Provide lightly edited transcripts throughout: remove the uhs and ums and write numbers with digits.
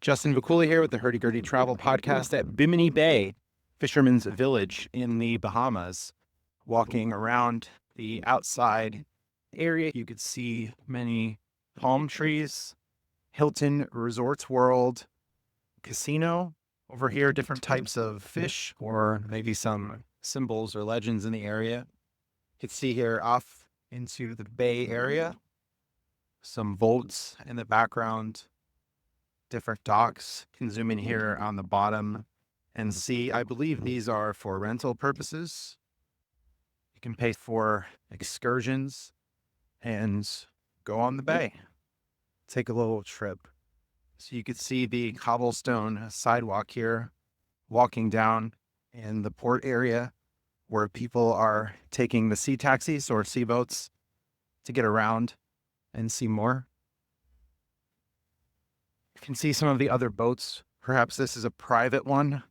Justin Vacula here with the Hurdy Gurdy Travel Podcast at Bimini Bay, Fisherman's Village in the Bahamas. Walking around the outside area, you could see many palm trees, Hilton Resorts World Casino. Over here, different types of fish or maybe some symbols or legends in the area. You can see here off into the bay area, some boats in the background, different docks. You can zoom in here on the bottom and see, I believe these are for rental purposes. You can pay for excursions and go on the bay, take a little trip. So you could see the cobblestone sidewalk here, walking down in the port area where people are taking the sea taxis or sea boats to get around and see more. You can see some of the other boats. Perhaps this is a private one.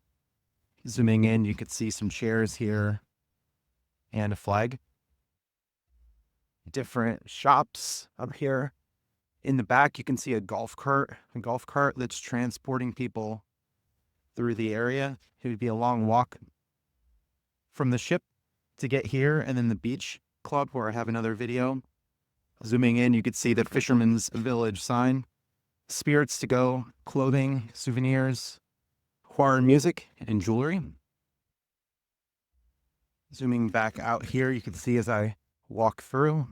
Zooming in, you could see some chairs here and a flag. Different shops up here. In the back, you can see a golf cart that's transporting people through the area. It would be a long walk from the ship to get here, and then the beach club where I have another video. Zooming in, you could see the Fisherman's Village sign. Spirits to go, clothing, souvenirs, choir music, and jewelry. Zooming back out here, you can see as I walk through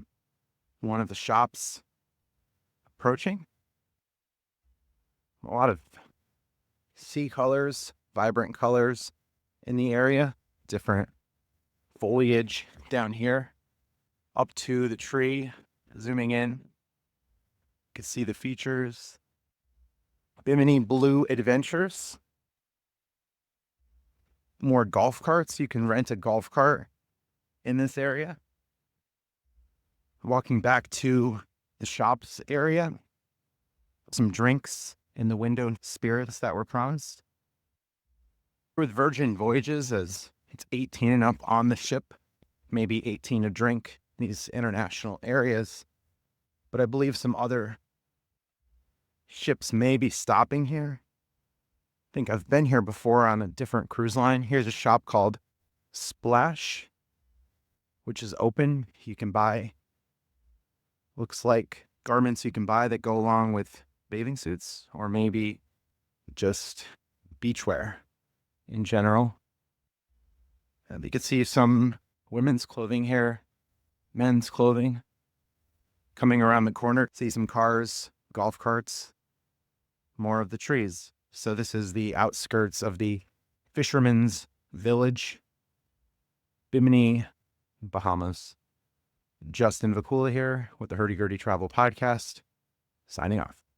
one of the shops approaching. A lot of sea colors, vibrant colors in the area. Different foliage down here. Up to the tree, zooming in. You can see the features. Bimini Blue Adventures. More golf carts. You can rent a golf cart in this area. Walking back to the shops area. Some drinks in the window, spirits that were promised. With Virgin Voyages, as it's 18 and up on the ship, maybe 18 a drink in these international areas. But I believe some other ships may be stopping here. I think I've been here before on a different cruise line. Here's a shop called Splash, which is open. You can buy, looks like garments you can buy that go along with bathing suits, or maybe just beachwear in general. And you can see some women's clothing here, men's clothing. Coming around the corner, see some cars, golf carts, more of the trees. So this is the outskirts of the Fisherman's Village, Bimini, Bahamas. Justin Vacula here with the Hurdy Gurdy Travel Podcast, signing off.